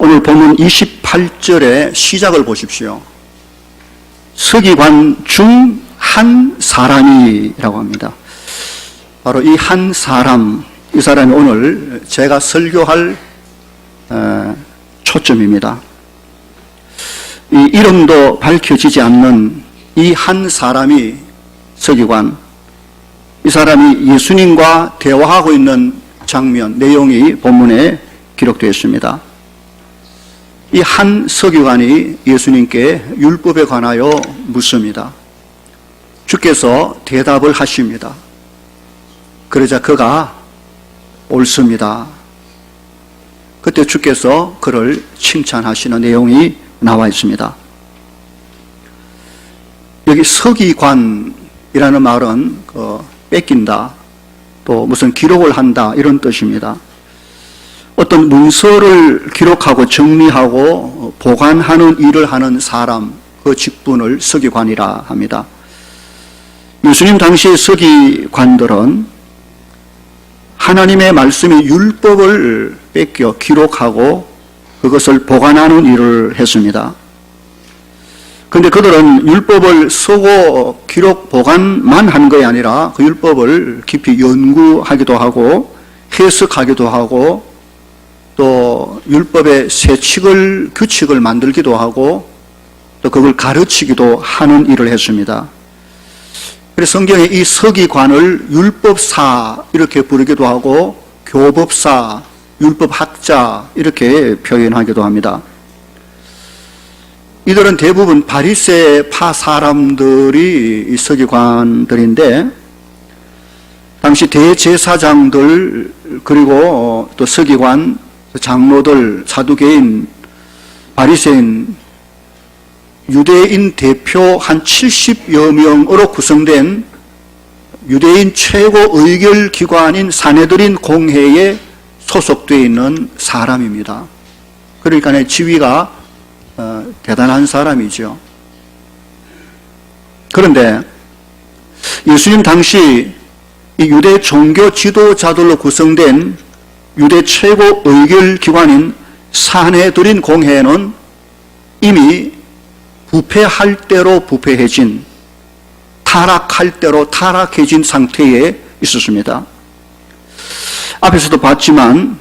오늘 본문 28절의 시작을 보십시오. 서기관 중 한 사람이라고 합니다. 바로 이 한 사람, 이 사람이 오늘 제가 설교할 초점입니다. 이 이름도 밝혀지지 않는 이 한 사람이 서기관, 이 사람이 예수님과 대화하고 있는 장면, 내용이 본문에 기록되어 있습니다. 이 한 서기관이 예수님께 율법에 관하여 묻습니다. 주께서 대답을 하십니다. 그러자 그가 옳습니다. 그때 주께서 그를 칭찬하시는 내용이 나와 있습니다. 여기 서기관이라는 말은 뺏긴다, 또 무슨 기록을 한다 이런 뜻입니다. 어떤 문서를 기록하고 정리하고 보관하는 일을 하는 사람, 그 직분을 서기관이라 합니다. 예수님 당시의 서기관들은 하나님의 말씀이 율법을 뺏겨 기록하고 그것을 보관하는 일을 했습니다. 그런데 그들은 율법을 쓰고 기록 보관만 한 것이 아니라 그 율법을 깊이 연구하기도 하고 해석하기도 하고 또 율법의 규칙을 만들기도 하고 또 그걸 가르치기도 하는 일을 했습니다. 그래서 성경에 이 서기관을 율법사 이렇게 부르기도 하고 교법사, 율법학자 이렇게 표현하기도 합니다. 이들은 대부분 바리새파 사람들이 이 서기관들인데 당시 대제사장들 그리고 또 서기관, 장로들, 사두개인, 바리새인, 유대인 대표 한 70여 명으로 구성된 유대인 최고 의결기관인 산헤드린 공회에 소속되어 있는 사람입니다. 그러니까 지위가 대단한 사람이죠. 그런데 예수님 당시 이 유대 종교 지도자들로 구성된 유대 최고 의결기관인 산헤드린 공회는 이미 부패할 대로 부패해진, 타락할 대로 타락해진 상태에 있었습니다. 앞에서도 봤지만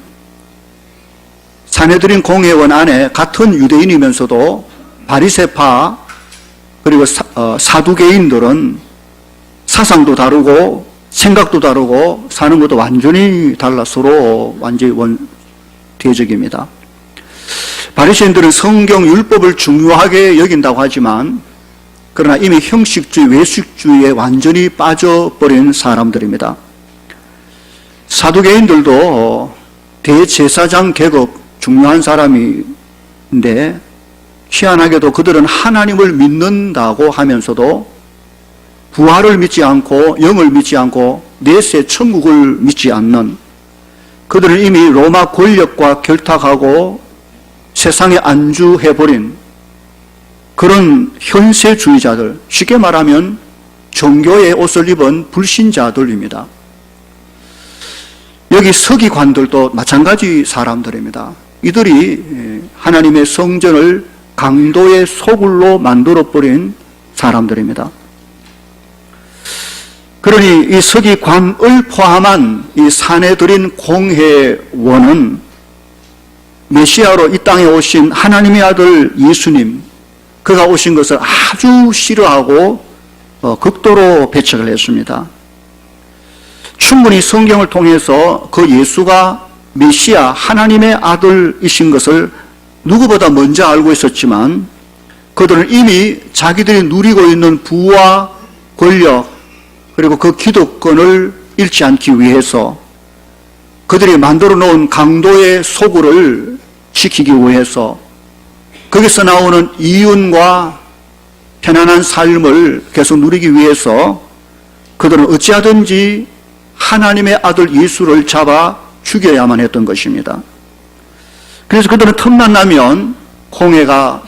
산헤드린 공회원 안에 같은 유대인이면서도 바리새파 그리고 사두개인들은 사상도 다르고 생각도 다르고 사는 것도 완전히 달라 서로 완전히 원대적입니다. 바리새인들은 성경 율법을 중요하게 여긴다고 하지만 그러나 이미 형식주의, 외식주의에 완전히 빠져버린 사람들입니다. 사두개인들도 대제사장 계급 중요한 사람인데 희한하게도 그들은 하나님을 믿는다고 하면서도 부활을 믿지 않고 영을 믿지 않고 내세 천국을 믿지 않는, 그들은 이미 로마 권력과 결탁하고 세상에 안주해버린 그런 현세주의자들, 쉽게 말하면 종교의 옷을 입은 불신자들입니다. 여기 서기관들도 마찬가지 사람들입니다. 이들이 하나님의 성전을 강도의 소굴로 만들어버린 사람들입니다. 그러니 이 서기관을 포함한 이 산헤드린 공회원은 메시아로 이 땅에 오신 하나님의 아들 예수님, 그가 오신 것을 아주 싫어하고 극도로 배척을 했습니다. 충분히 성경을 통해서 그 예수가 메시아, 하나님의 아들이신 것을 누구보다 먼저 알고 있었지만 그들은 이미 자기들이 누리고 있는 부와 권력 그리고 그 기득권을 잃지 않기 위해서 그들이 만들어 놓은 강도의 소굴을 지키기 위해서 거기서 나오는 이윤과 편안한 삶을 계속 누리기 위해서 그들은 어찌하든지 하나님의 아들 예수를 잡아 죽여야만 했던 것입니다. 그래서 그들은 틈만 나면 공회가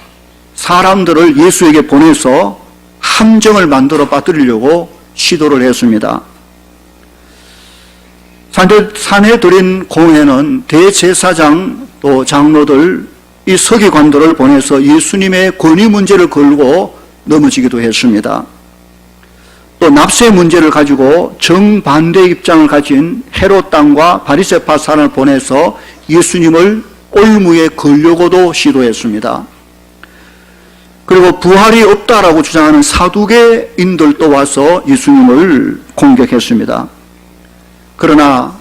사람들을 예수에게 보내서 함정을 만들어 빠뜨리려고 시도를 했습니다. 산헤드린 공회는 대제사장 또 장로들 이 서기관들을 보내서 예수님의 권위 문제를 걸고 넘어지기도 했습니다. 또 납세 문제를 가지고 정반대 입장을 가진 헤롯 당과 바리새파 사람을 보내서 예수님을 올무에 걸려고도 시도했습니다. 그리고 부활이 없다라고 주장하는 사두개인들도 와서 예수님을 공격했습니다. 그러나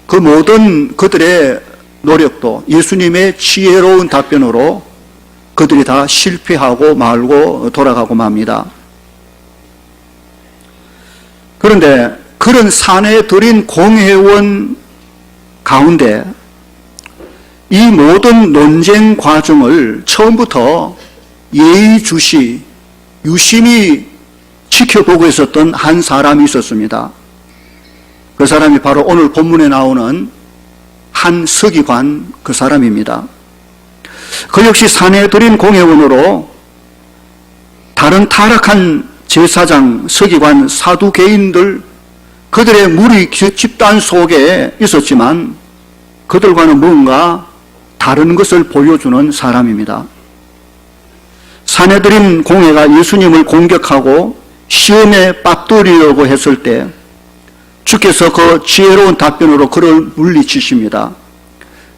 그 모든 그들의 노력도 예수님의 지혜로운 답변으로 그들이 다 실패하고 말고 돌아가고 맙니다. 그런데 그런 사내들인 공회원 가운데 이 모든 논쟁 과정을 처음부터 예의주시 유심히 지켜보고 있었던 한 사람이 있었습니다. 그 사람이 바로 오늘 본문에 나오는 한 서기관 그 사람입니다. 그 역시 사내들인 공회원으로 다른 타락한 제사장, 서기관, 사두개인들 그들의 무리 집단 속에 있었지만 그들과는 뭔가 다른 것을 보여주는 사람입니다. 사내들인 공회가 예수님을 공격하고 시험에 빠뜨리려고 했을 때 주께서 그 지혜로운 답변으로 그를 물리치십니다.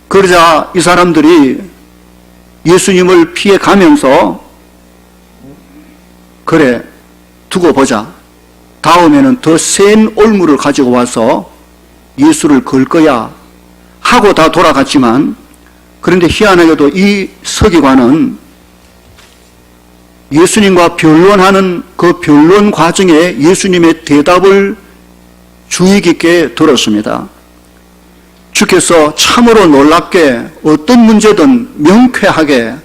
그러자 이 사람들이 예수님을 피해 가면서 그래 두고 보자. 다음에는 더 센 올무를 가지고 와서 예수를 걸 거야 하고 다 돌아갔지만 그런데 희한하게도 이 서기관은 예수님과 변론하는 그 변론 과정에 예수님의 대답을 주의 깊게 들었습니다. 주께서 참으로 놀랍게 어떤 문제든 명쾌하게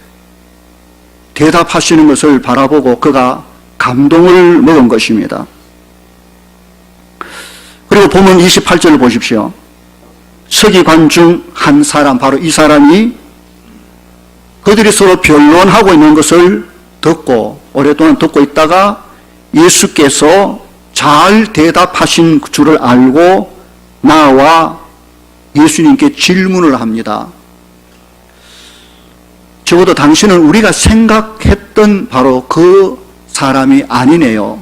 대답하시는 것을 바라보고 그가 감동을 먹은 것입니다. 그리고 보면 28절을 보십시오. 서기관 중 한 사람, 바로 이 사람이 그들이 서로 변론하고 있는 것을 듣고 오랫동안 듣고 있다가 예수께서 잘 대답하신 줄을 알고 나와 예수님께 질문을 합니다. 적어도 당신은 우리가 생각했던 바로 그 사람이 아니네요.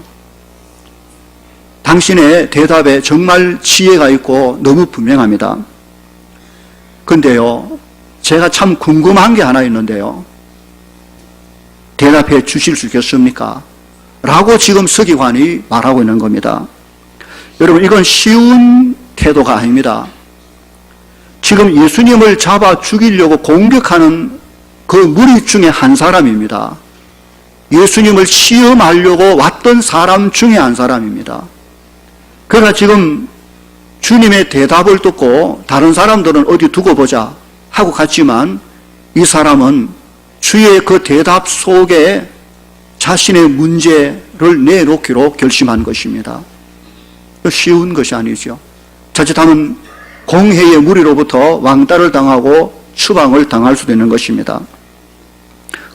당신의 대답에 정말 지혜가 있고 너무 분명합니다. 근데요, 제가 참 궁금한 게 하나 있는데요. 대답해 주실 수 있겠습니까? 라고 지금 서기관이 말하고 있는 겁니다. 여러분, 이건 쉬운 태도가 아닙니다. 지금 예수님을 잡아 죽이려고 공격하는 그 무리 중에 한 사람입니다. 예수님을 시험하려고 왔던 사람 중에 한 사람입니다. 그러나 지금 주님의 대답을 듣고 다른 사람들은 어디 두고 보자 하고 갔지만 이 사람은 주의 그 대답 속에 자신의 문제를 내놓기로 결심한 것입니다. 쉬운 것이 아니죠. 자칫하면 공회의 무리로부터 왕따를 당하고 추방을 당할 수도 있는 것입니다.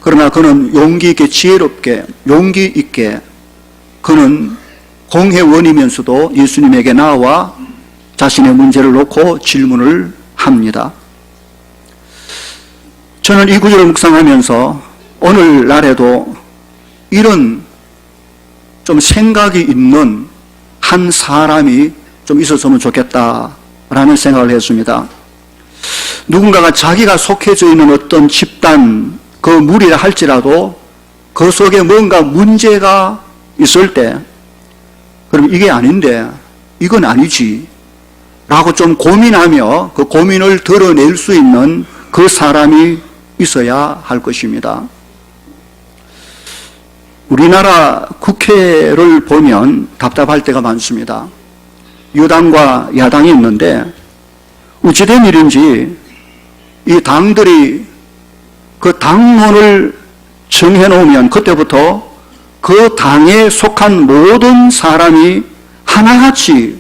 그러나 그는 용기 있게 지혜롭게 용기 있게 그는 공회원이면서도 예수님에게 나와 자신의 문제를 놓고 질문을 합니다. 저는 이 구절을 묵상하면서 오늘날에도 이런 좀 생각이 있는 한 사람이 좀 있었으면 좋겠다라는 생각을 했습니다. 누군가가 자기가 속해져 있는 어떤 집단, 그 무리라 할지라도 그 속에 뭔가 문제가 있을 때 그럼 이게 아닌데 이건 아니지 라고 좀 고민하며 그 고민을 드러낼 수 있는 그 사람이 있어야 할 것입니다. 우리나라 국회를 보면 답답할 때가 많습니다. 여당과 야당이 있는데 어찌된 일인지 이 당들이 그 당론을 정해놓으면 그때부터 그 당에 속한 모든 사람이 하나같이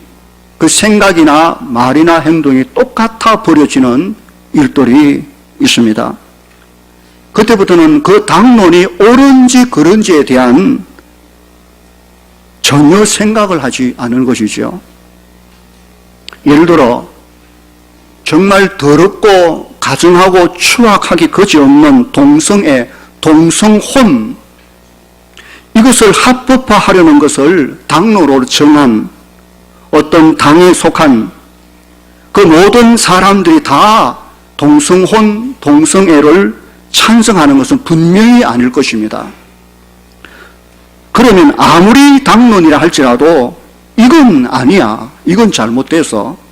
그 생각이나 말이나 행동이 똑같아 버려지는 일들이 있습니다. 그때부터는 그 당론이 옳은지 그른지에 대한 전혀 생각을 하지 않은 것이죠. 예를 들어 정말 더럽고 가정하고 추악하기 그지없는 동성애, 동성혼, 이것을 합법화하려는 것을 당로로 정한 어떤 당에 속한 그 모든 사람들이 다 동성혼, 동성애를 찬성하는 것은 분명히 아닐 것입니다. 그러면 아무리 당론이라 할지라도 이건 아니야, 이건 잘못돼서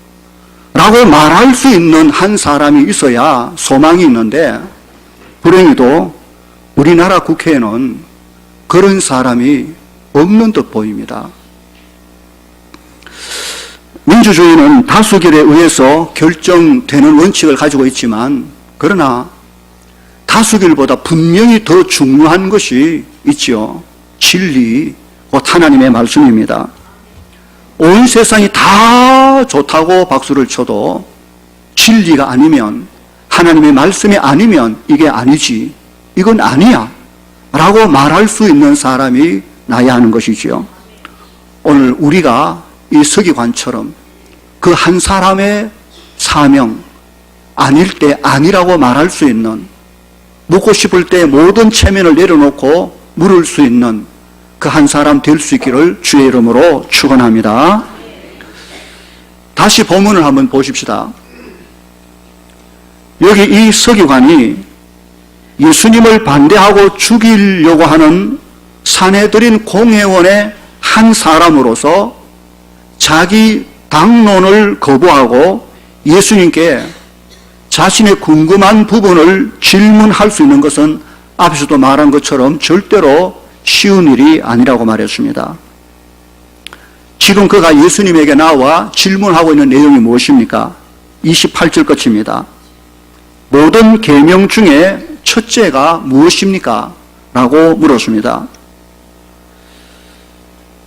라고 말할 수 있는 한 사람이 있어야 소망이 있는데, 불행히도 우리나라 국회에는 그런 사람이 없는 듯 보입니다. 민주주의는 다수결에 의해서 결정되는 원칙을 가지고 있지만, 그러나 다수결보다 분명히 더 중요한 것이 있지요. 진리, 곧 하나님의 말씀입니다. 온 세상이 다 좋다고 박수를 쳐도 진리가 아니면, 하나님의 말씀이 아니면 이게 아니지, 이건 아니야 라고 말할 수 있는 사람이 나야 하는 것이지요. 오늘 우리가 이 서기관처럼 그 한 사람의 사명, 아닐 때 아니라고 말할 수 있는, 묻고 싶을 때 모든 체면을 내려놓고 물을 수 있는 그 한 사람 될 수 있기를 주의 이름으로 축원합니다. 다시 본문을 한번 보십시다. 여기 이 서기관이 예수님을 반대하고 죽이려고 하는 산헤드린 공회원의 한 사람으로서 자기 당론을 거부하고 예수님께 자신의 궁금한 부분을 질문할 수 있는 것은 앞에서도 말한 것처럼 절대로 쉬운 일이 아니라고 말했습니다. 지금 그가 예수님에게 나와 질문하고 있는 내용이 무엇입니까? 28절 끝입니다. 모든 계명 중에 첫째가 무엇입니까? 라고 물었습니다.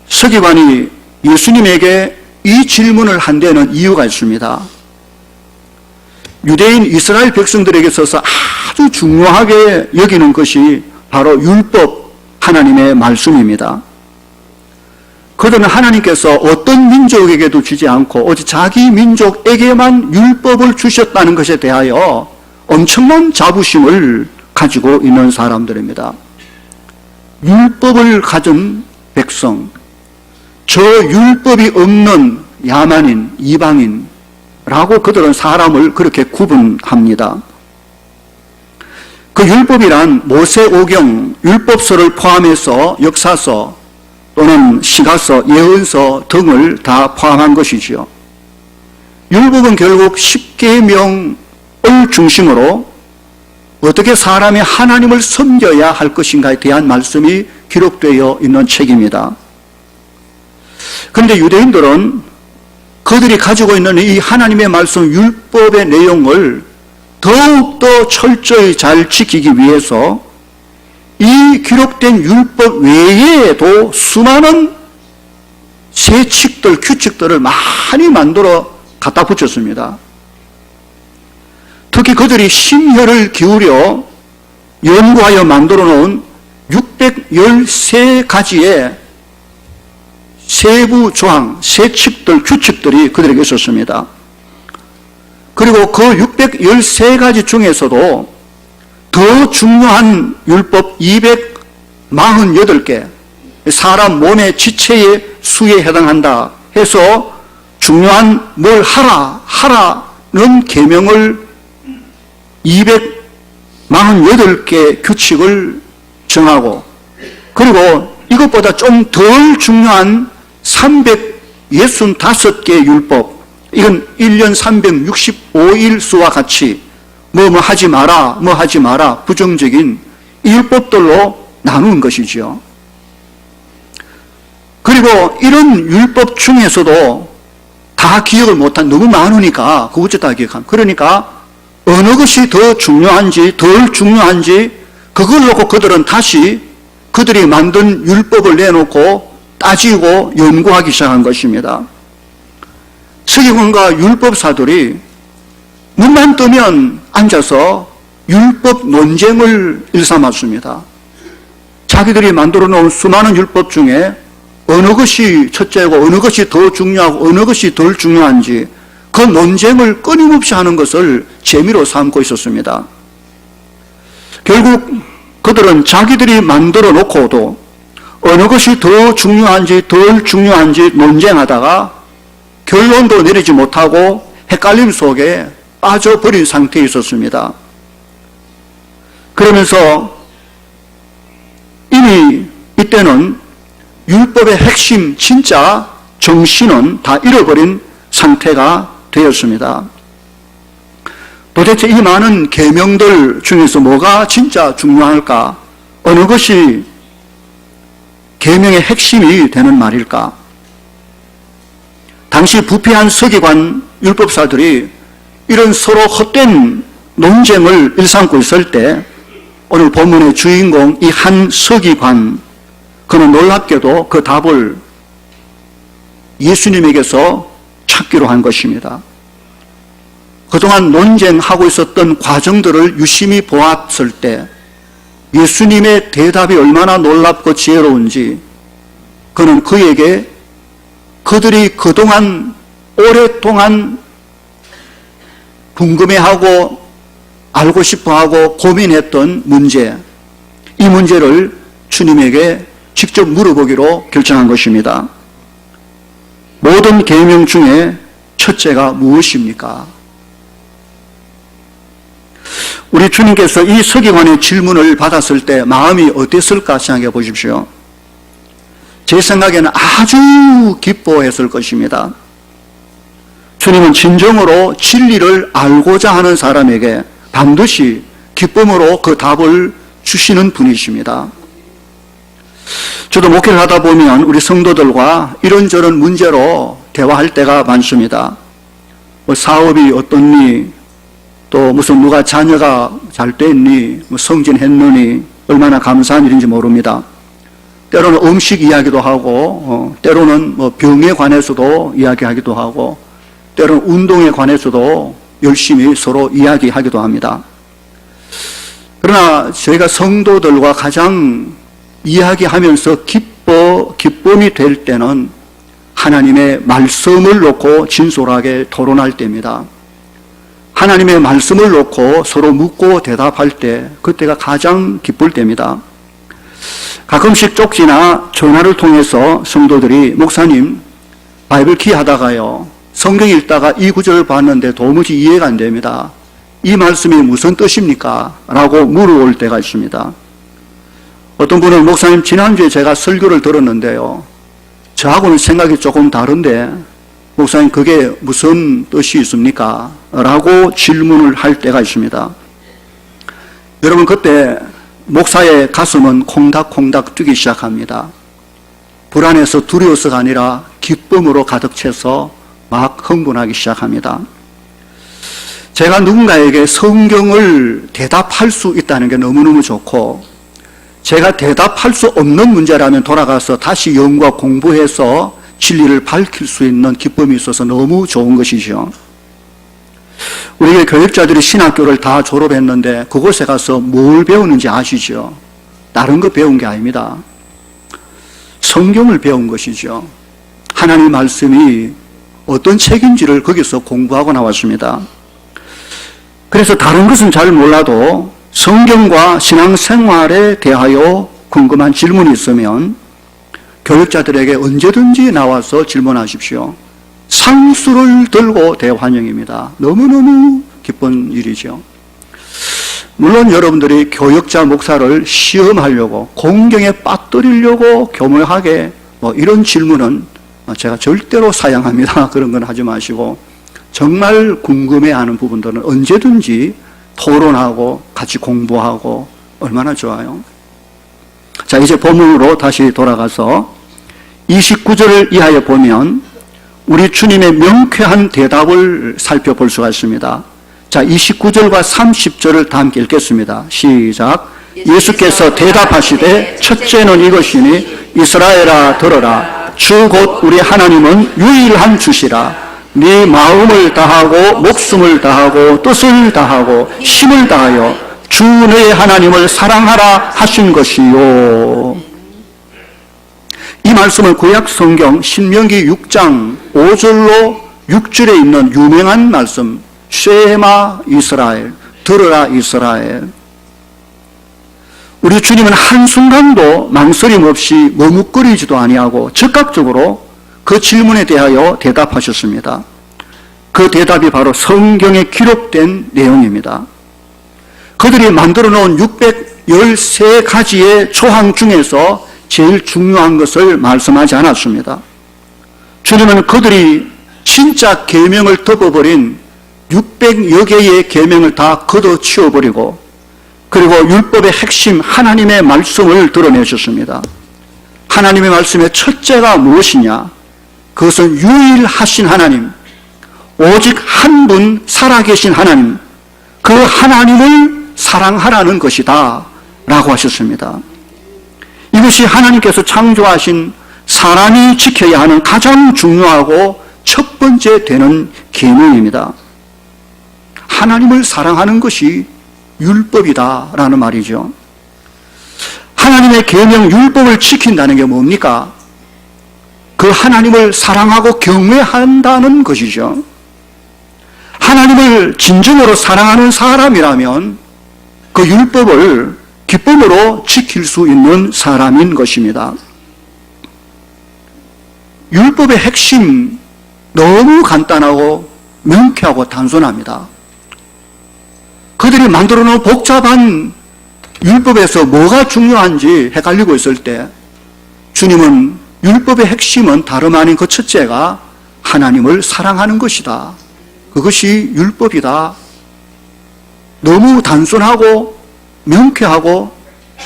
서기관이 예수님에게 이 질문을 한 데는 이유가 있습니다. 유대인 이스라엘 백성들에게 있어서 아주 중요하게 여기는 것이 바로 율법, 하나님의 말씀입니다. 그들은 하나님께서 어떤 민족에게도 주지 않고 오직 자기 민족에게만 율법을 주셨다는 것에 대하여 엄청난 자부심을 가지고 있는 사람들입니다. 율법을 가진 백성, 저 율법이 없는 야만인, 이방인라고 그들은 사람을 그렇게 구분합니다. 그 율법이란 모세오경, 율법서를 포함해서 역사서 또는 시가서, 예언서 등을 다 포함한 것이지요. 율법은 결국 10계명을 중심으로 어떻게 사람이 하나님을 섬겨야 할 것인가에 대한 말씀이 기록되어 있는 책입니다. 그런데 유대인들은 그들이 가지고 있는 이 하나님의 말씀, 율법의 내용을 더욱더 철저히 잘 지키기 위해서 이 기록된 율법 외에도 수많은 세칙들, 규칙들을 많이 만들어 갖다 붙였습니다. 특히 그들이 심혈을 기울여 연구하여 만들어 놓은 613가지의 세부 조항, 세칙들, 규칙들이 그들에게 있었습니다. 그리고 그 613가지 중에서도 더 중요한 율법 248개, 사람 몸의 지체의 수에 해당한다 해서 중요한 뭘 하라는 계명을 248개 규칙을 정하고, 그리고 이것보다 좀 덜 중요한 365개 율법, 이건 1년 365일 수와 같이 뭐 하지 마라, 뭐 하지 마라, 부정적인 이 율법들로 나누는 것이죠. 그리고 이런 율법 중에서도 다 기억을 못한, 너무 많으니까 그것도 다 기억함. 그러니까 어느 것이 더 중요한지 덜 중요한지 그걸 놓고 그들은 다시 그들이 만든 율법을 내놓고 따지고 연구하기 시작한 것입니다. 서기관과 율법사들이 눈만 뜨면 앉아서 율법 논쟁을 일삼았습니다. 자기들이 만들어 놓은 수많은 율법 중에 어느 것이 첫째고 어느 것이 더 중요하고 어느 것이 덜 중요한지 그 논쟁을 끊임없이 하는 것을 재미로 삼고 있었습니다. 결국 그들은 자기들이 만들어 놓고도 어느 것이 더 중요한지 덜 중요한지 논쟁하다가 결론도 내리지 못하고 헷갈림 속에 빠져버린 상태에 있었습니다. 그러면서 이미 이때는 율법의 핵심 진짜 정신은 다 잃어버린 상태가 되었습니다. 도대체 이 많은 계명들 중에서 뭐가 진짜 중요할까? 어느 것이 계명의 핵심이 되는 말일까? 당시 부패한 서기관 율법사들이 이런 서로 헛된 논쟁을 일삼고 있을 때 오늘 본문의 주인공 이 한 서기관, 그는 놀랍게도 그 답을 예수님에게서 찾기로 한 것입니다. 그동안 논쟁하고 있었던 과정들을 유심히 보았을 때 예수님의 대답이 얼마나 놀랍고 지혜로운지 그는 그에게 그들이 그동안 오랫동안 궁금해하고 알고 싶어하고 고민했던 문제, 이 문제를 주님에게 직접 물어보기로 결정한 것입니다. 모든 계명 중에 첫째가 무엇입니까? 우리 주님께서 이 서기관의 질문을 받았을 때 마음이 어땠을까 생각해 보십시오. 제 생각에는 아주 기뻐했을 것입니다. 주님은 진정으로 진리를 알고자 하는 사람에게 반드시 기쁨으로 그 답을 주시는 분이십니다. 저도 목회를 하다 보면 우리 성도들과 이런저런 문제로 대화할 때가 많습니다. 뭐 사업이 어떻니? 또 무슨 누가 자녀가 잘 됐니? 뭐 성진했느니? 얼마나 감사한 일인지 모릅니다. 때로는 음식 이야기도 하고 때로는 뭐 병에 관해서도 이야기하기도 하고 때로는 운동에 관해서도 열심히 서로 이야기하기도 합니다. 그러나 저희가 성도들과 가장 이야기하면서 기쁨이 될 때는 하나님의 말씀을 놓고 진솔하게 토론할 때입니다. 하나님의 말씀을 놓고 서로 묻고 대답할 때 그때가 가장 기쁠 때입니다. 가끔씩 쪽지나 전화를 통해서 성도들이 목사님 바이블 키하다가요 성경 읽다가 이 구절을 봤는데 도무지 이해가 안 됩니다. 이 말씀이 무슨 뜻입니까? 라고 물어올 때가 있습니다. 어떤 분은 목사님 지난주에 제가 설교를 들었는데요 저하고는 생각이 조금 다른데 목사님 그게 무슨 뜻이 있습니까? 라고 질문을 할 때가 있습니다. 여러분 그때 목사의 가슴은 콩닥콩닥 뛰기 시작합니다. 불안해서 두려워서가 아니라 기쁨으로 가득 차서 막 흥분하기 시작합니다. 제가 누군가에게 성경을 대답할 수 있다는 게 너무너무 좋고 제가 대답할 수 없는 문제라면 돌아가서 다시 연구와 공부해서 진리를 밝힐 수 있는 기쁨이 있어서 너무 좋은 것이죠. 우리의 교육자들이 신학교를 다 졸업했는데 그곳에 가서 뭘 배우는지 아시죠? 다른 거 배운 게 아닙니다. 성경을 배운 것이죠. 하나님 말씀이 어떤 책인지를 거기서 공부하고 나왔습니다. 그래서 다른 것은 잘 몰라도 성경과 신앙생활에 대하여 궁금한 질문이 있으면 교육자들에게 언제든지 나와서 질문하십시오. 상수를 들고 대환영입니다. 너무너무 기쁜 일이죠. 물론 여러분들이 교역자 목사를 시험하려고 공경에 빠뜨리려고 교묘하게 이런 질문은 제가 절대로 사양합니다. 그런 건 하지 마시고 정말 궁금해하는 부분들은 언제든지 토론하고 같이 공부하고 얼마나 좋아요. 자, 이제 본문으로 다시 돌아가서 29절을 이하에 보면 우리 주님의 명쾌한 대답을 살펴볼 수가 있습니다. 자, 29절과 30절을 다 함께 읽겠습니다. 시작. 예수께서 대답하시되 첫째는 이것이니 이스라엘아 들어라. 주 곧 우리 하나님은 유일한 주시라. 네 마음을 다하고 목숨을 다하고 뜻을 다하고 힘을 다하여 주 너의 하나님을 사랑하라 하신 것이요. 이 말씀은 구약 성경 신명기 6장 5절로 6절에 있는 유명한 말씀, 쉐마 이스라엘, 들어라 이스라엘. 우리 주님은 한순간도 망설임 없이 머뭇거리지도 아니하고 즉각적으로 그 질문에 대하여 대답하셨습니다. 그 대답이 바로 성경에 기록된 내용입니다. 그들이 만들어 놓은 613가지의 조항 중에서 제일 중요한 것을 말씀하지 않았습니다. 주님은 그들이 진짜 계명을 덮어버린 600여 개의 계명을 다 걷어치워버리고 그리고 율법의 핵심 하나님의 말씀을 드러내셨습니다. 하나님의 말씀의 첫째가 무엇이냐? 그것은 유일하신 하나님, 오직 한 분 살아계신 하나님, 그 하나님을 사랑하라는 것이다 라고 하셨습니다. 이것이 하나님께서 창조하신 사람이 지켜야 하는 가장 중요하고 첫 번째 되는 계명입니다. 하나님을 사랑하는 것이 율법이다라는 말이죠. 하나님의 계명 율법을 지킨다는 게 뭡니까? 그 하나님을 사랑하고 경외한다는 것이죠. 하나님을 진정으로 사랑하는 사람이라면 그 율법을 기쁨으로 지킬 수 있는 사람인 것입니다. 율법의 핵심 너무 간단하고 명쾌하고 단순합니다. 그들이 만들어 놓은 복잡한 율법에서 뭐가 중요한지 헷갈리고 있을 때 주님은 율법의 핵심은 다름 아닌 그 첫째가 하나님을 사랑하는 것이다. 그것이 율법이다. 너무 단순하고 명쾌하고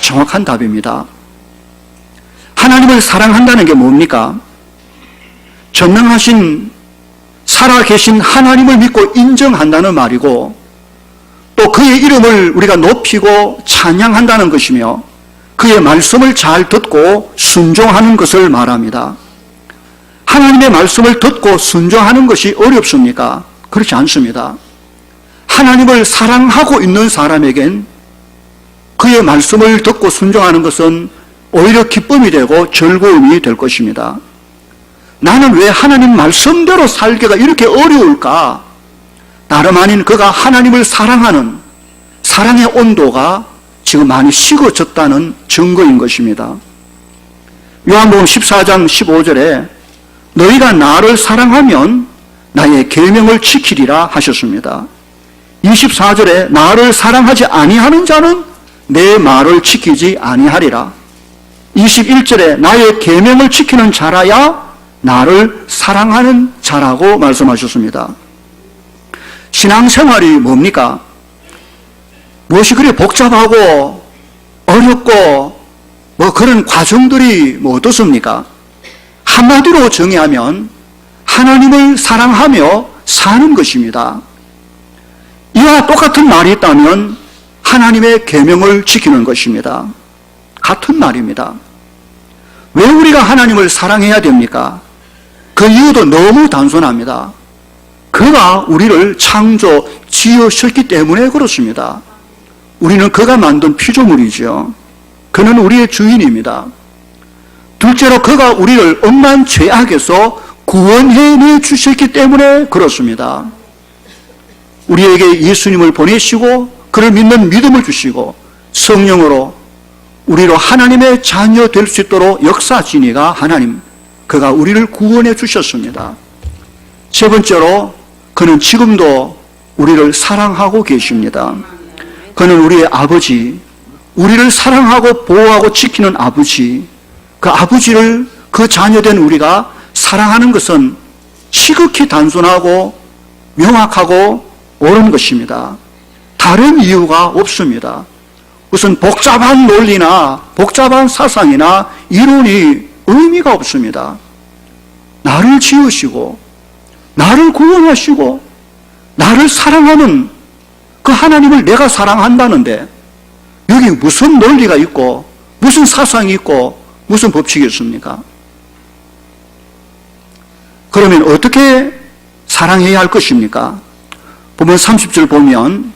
정확한 답입니다. 하나님을 사랑한다는 게 뭡니까? 전능하신 살아계신 하나님을 믿고 인정한다는 말이고 또 그의 이름을 우리가 높이고 찬양한다는 것이며 그의 말씀을 잘 듣고 순종하는 것을 말합니다. 하나님의 말씀을 듣고 순종하는 것이 어렵습니까? 그렇지 않습니다. 하나님을 사랑하고 있는 사람에겐 그의 말씀을 듣고 순종하는 것은 오히려 기쁨이 되고 즐거움이 될 것입니다. 나는 왜 하나님 말씀대로 살기가 이렇게 어려울까? 다름 아닌 그가 하나님을 사랑하는 사랑의 온도가 지금 많이 식어졌다는 증거인 것입니다. 요한복음 14장 15절에 너희가 나를 사랑하면 나의 계명을 지키리라 하셨습니다. 24절에 나를 사랑하지 아니하는 자는 내 말을 지키지 아니하리라. 21절에 나의 계명을 지키는 자라야 나를 사랑하는 자라고 말씀하셨습니다. 신앙생활이 뭡니까? 무엇이 그리 복잡하고 어렵고 그런 과정들이 어떻습니까? 한마디로 정의하면 하나님을 사랑하며 사는 것입니다. 이와 똑같은 말이 있다면 하나님의 계명을 지키는 것입니다. 같은 말입니다. 왜 우리가 하나님을 사랑해야 됩니까? 그 이유도 너무 단순합니다. 그가 우리를 창조 지으셨기 때문에 그렇습니다. 우리는 그가 만든 피조물이죠. 그는 우리의 주인입니다. 둘째로 그가 우리를 엄한 죄악에서 구원해내 주셨기 때문에 그렇습니다. 우리에게 예수님을 보내시고 그를 믿는 믿음을 주시고 성령으로 우리로 하나님의 자녀 될 수 있도록 역사하시니가 하나님, 그가 우리를 구원해 주셨습니다. 세 번째로 그는 지금도 우리를 사랑하고 계십니다. 그는 우리의 아버지, 우리를 사랑하고 보호하고 지키는 아버지, 그 아버지를 그 자녀된 우리가 사랑하는 것은 지극히 단순하고 명확하고 옳은 것입니다. 다른 이유가 없습니다. 무슨 복잡한 논리나 복잡한 사상이나 이론이 의미가 없습니다. 나를 지으시고 나를 구원하시고 나를 사랑하는 그 하나님을 내가 사랑한다는데 여기 무슨 논리가 있고 무슨 사상이 있고 무슨 법칙이 있습니까? 그러면 어떻게 사랑해야 할 것입니까? 보면 30절 보면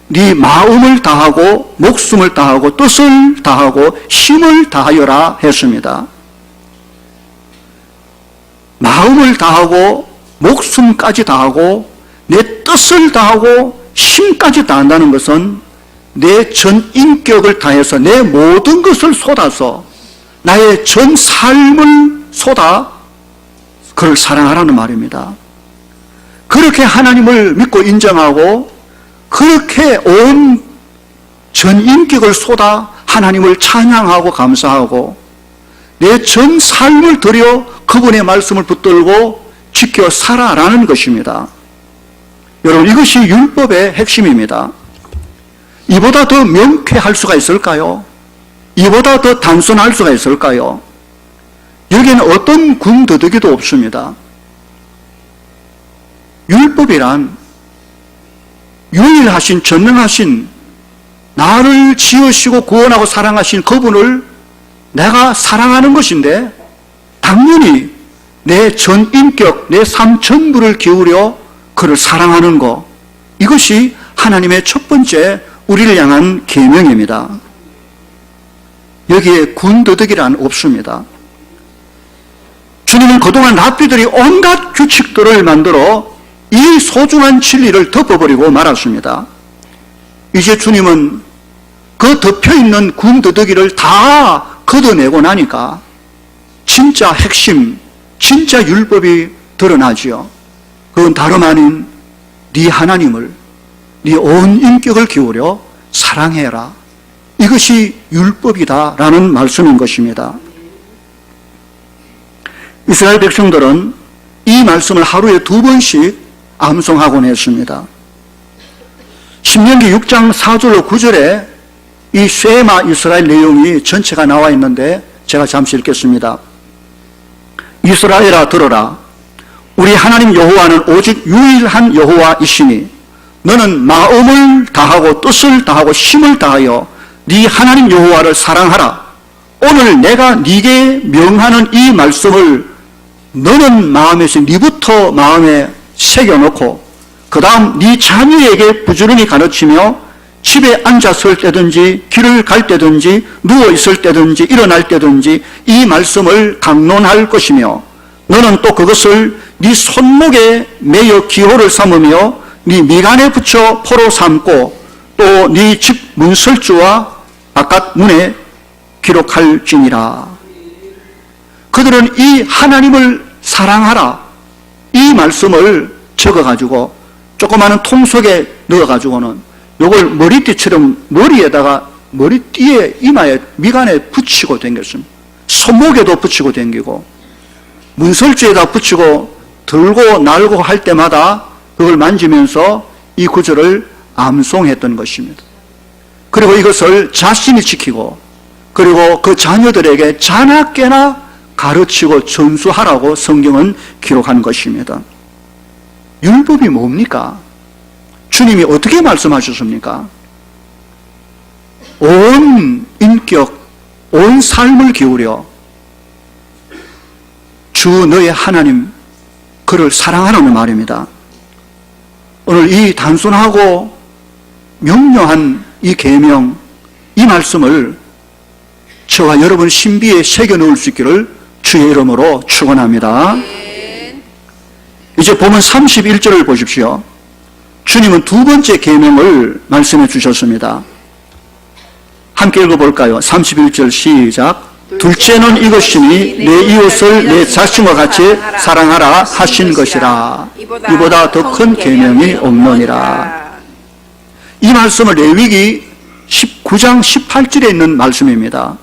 네 마음을 다하고 목숨을 다하고 뜻을 다하고 힘을 다하여라 했습니다. 마음을 다하고 목숨까지 다하고 내 뜻을 다하고 힘까지 다한다는 것은 내 전 인격을 다해서 내 모든 것을 쏟아서 나의 전 삶을 쏟아 그를 사랑하라는 말입니다. 그렇게 하나님을 믿고 인정하고 그렇게 온 전 인격을 쏟아 하나님을 찬양하고 감사하고 내 전 삶을 들여 그분의 말씀을 붙들고 지켜 살아라는 것입니다. 여러분, 이것이 율법의 핵심입니다. 이보다 더 명쾌할 수가 있을까요? 이보다 더 단순할 수가 있을까요? 여기에는 어떤 군더더기도 없습니다. 율법이란 유일하신 전능하신 나를 지으시고 구원하고 사랑하신 그분을 내가 사랑하는 것인데 당연히 내 전 인격, 내 삶 전부를 기울여 그를 사랑하는 것, 이것이 하나님의 첫 번째 우리를 향한 계명입니다. 여기에 군더더기란 없습니다. 주님은 그동안 랍비들이 온갖 규칙들을 만들어 이 소중한 진리를 덮어버리고 말았습니다. 이제 주님은 그 덮여있는 군더더기를 다 걷어내고 나니까 진짜 핵심, 진짜 율법이 드러나지요. 그건 다름 아닌 네 하나님을, 네 온 인격을 기울여 사랑해라. 이것이 율법이다라는 말씀인 것입니다. 이스라엘 백성들은 이 말씀을 하루에 2번씩 암송하곤 했습니다. 신명기 6장 4절로 9절에 이 쉐마 이스라엘 내용이 전체가 나와 있는데 제가 잠시 읽겠습니다. 이스라엘아 들어라. 우리 하나님 여호와는 오직 유일한 여호와이시니 너는 마음을 다하고 뜻을 다하고 힘을 다하여 네 하나님 여호와를 사랑하라. 오늘 내가 네게 명하는 이 말씀을 너는 마음에서 네부터 마음에 새겨놓고 그 다음 네 자녀에게 부지런히 가르치며 집에 앉아 설 때든지 길을 갈 때든지 누워 있을 때든지 일어날 때든지 이 말씀을 강론할 것이며 너는 또 그것을 네 손목에 매여 기호를 삼으며 네 미간에 붙여 포로 삼고 또 네 집 문설주와 바깥 문에 기록할지니라. 그들은 이 하나님을 사랑하라 이 말씀을 적어가지고 조그마한 통 속에 넣어가지고는 요걸 머리띠처럼 머리에다가 머리띠에 이마에 미간에 붙이고 다녔습니다. 손목에도 붙이고 다니고 문설주에다 붙이고 들고 날고 할 때마다 그걸 만지면서 이 구절을 암송했던 것입니다. 그리고 이것을 자신이 지키고 그리고 그 자녀들에게 자나깨나 가르치고 전수하라고 성경은 기록한 것입니다. 율법이 뭡니까? 주님이 어떻게 말씀하셨습니까? 온 인격, 온 삶을 기울여 주 너의 하나님 그를 사랑하라는 말입니다. 오늘 이 단순하고 명료한 이 계명, 이 말씀을 저와 여러분 신비에 새겨 넣을 수 있기를 주의 이름으로 축원합니다. 이제 보면 31절을 보십시오. 주님은 2번째 계명을 말씀해 주셨습니다. 함께 읽어볼까요? 31절 시작. 둘째는 이것이니 내 이웃을 내 자신과 같이 사랑하라 하신 것이라. 이보다 더 큰 계명이 없느니라. 이 말씀은 레위기 19장 18절에 있는 말씀입니다.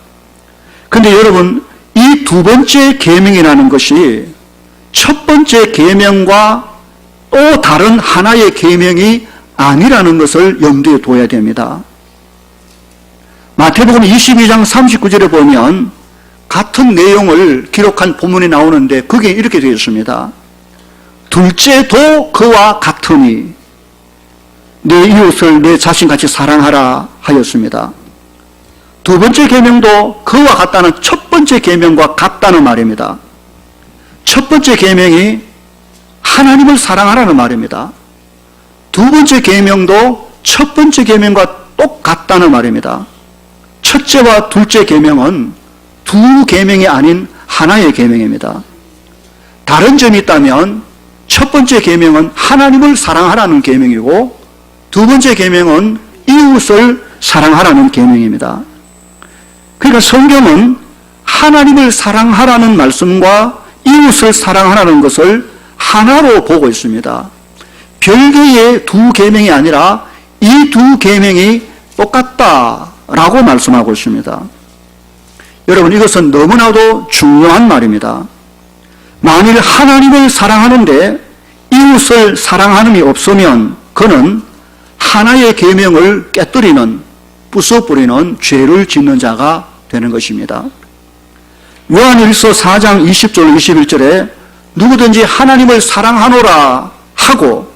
그런데 여러분, 이 2번째 계명이라는 것이 첫 번째 계명과 또 다른 하나의 계명이 아니라는 것을 염두에 둬야 됩니다. 마태복음 22장 39절에 보면 같은 내용을 기록한 본문이 나오는데 그게 이렇게 되어 있습니다. 둘째도 그와 같으니 내 이웃을 내 자신같이 사랑하라 하였습니다. 2번째 계명도 그와 같다는 첫 번째 계명과 같다는 말입니다. 첫 번째 계명이 하나님을 사랑하라는 말입니다. 2번째 계명도 첫 번째 계명과 똑같다는 말입니다. 첫째와 둘째 계명은 두 계명이 아닌 하나의 계명입니다. 다른 점이 있다면 첫 번째 계명은 하나님을 사랑하라는 계명이고 두 번째 계명은 이웃을 사랑하라는 계명입니다. 그러니까 성경은 하나님을 사랑하라는 말씀과 이웃을 사랑하라는 것을 하나로 보고 있습니다. 별개의 두 계명이 아니라 이 두 계명이 똑같다라고 말씀하고 있습니다. 여러분, 이것은 너무나도 중요한 말입니다. 만일 하나님을 사랑하는데 이웃을 사랑하는이 없으면 그는 하나의 계명을 깨뜨리는, 부숴버리는 죄를 짓는 자가 되는 것입니다. 요한일서 4장 20절 21절에 누구든지 하나님을 사랑하노라 하고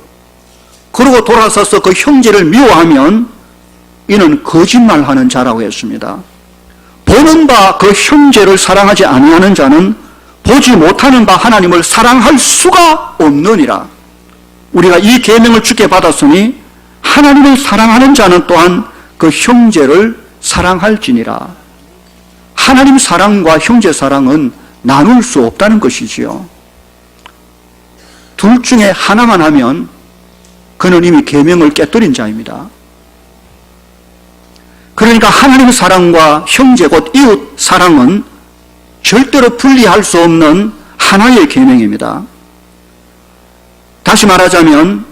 그러고 돌아서서 그 형제를 미워하면 이는 거짓말하는 자라고 했습니다. 보는 바 그 형제를 사랑하지 아니하는 자는 보지 못하는 바 하나님을 사랑할 수가 없느니라. 우리가 이 계명을 주께 받았으니 하나님을 사랑하는 자는 또한 그 형제를 사랑할지니라. 하나님 사랑과 형제 사랑은 나눌 수 없다는 것이지요. 둘 중에 하나만 하면 그는 이미 계명을 깨뜨린 자입니다. 그러니까 하나님 사랑과 형제 곧 이웃 사랑은 절대로 분리할 수 없는 하나의 계명입니다. 다시 말하자면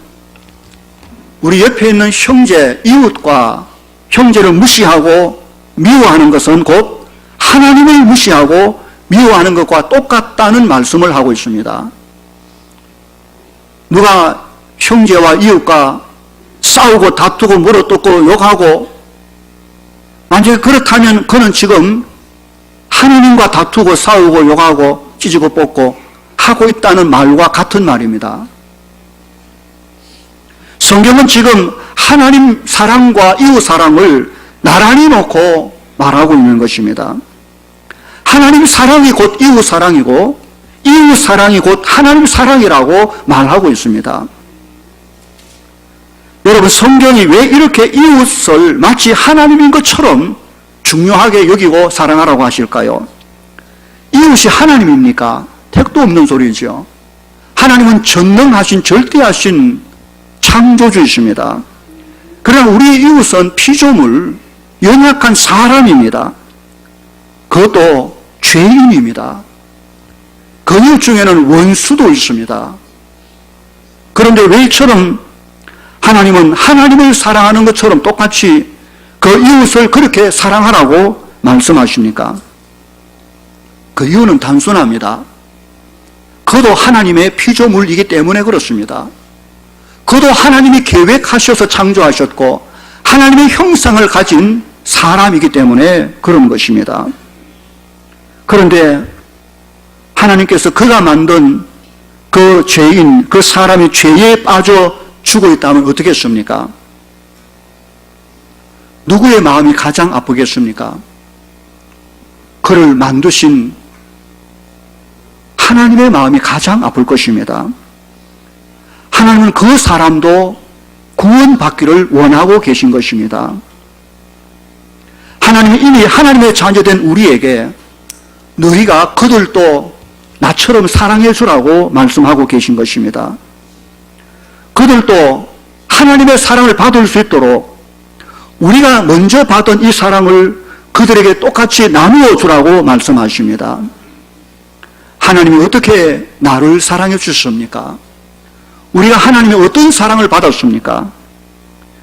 우리 옆에 있는 형제, 이웃과 형제를 무시하고 미워하는 것은 곧 하나님을 무시하고 미워하는 것과 똑같다는 말씀을 하고 있습니다. 누가 형제와 이웃과 싸우고 다투고 물어뜯고 욕하고 만약에 그렇다면 그는 지금 하나님과 다투고 싸우고 욕하고 찢고 뽑고 하고 있다는 말과 같은 말입니다. 성경은 지금 하나님 사랑과 이웃 사랑을 나란히 놓고 말하고 있는 것입니다. 하나님 사랑이 곧 이웃 사랑이고 이웃 사랑이 곧 하나님 사랑이라고 말하고 있습니다. 여러분, 성경이 왜 이렇게 이웃을 마치 하나님인 것처럼 중요하게 여기고 사랑하라고 하실까요? 이웃이 하나님입니까? 택도 없는 소리죠. 하나님은 전능하신 절대하신 창조주이십니다. 그러나 우리 이웃은 피조물, 연약한 사람입니다. 그것도 죄인입니다. 그 이웃 중에는 원수도 있습니다. 그런데 왜 이처럼 하나님은 하나님을 사랑하는 것처럼 똑같이 그 이웃을 그렇게 사랑하라고 말씀하십니까? 그 이유는 단순합니다. 그도 하나님의 피조물이기 때문에 그렇습니다. 그도 하나님이 계획하셔서 창조하셨고 하나님의 형상을 가진 사람이기 때문에 그런 것입니다. 그런데 하나님께서 그가 만든 그 죄인, 그 사람이 죄에 빠져 죽어 있다면 어떻겠습니까? 누구의 마음이 가장 아프겠습니까? 그를 만드신 하나님의 마음이 가장 아플 것입니다. 하나님은 그 사람도 구원받기를 원하고 계신 것입니다. 하나님은 이미 하나님의 자녀된 우리에게 너희가 그들도 나처럼 사랑해 주라고 말씀하고 계신 것입니다. 그들도 하나님의 사랑을 받을 수 있도록 우리가 먼저 받은 이 사랑을 그들에게 똑같이 나누어 주라고 말씀하십니다. 하나님이 어떻게 나를 사랑해 주셨습니까? 우리가 하나님의 어떤 사랑을 받았습니까?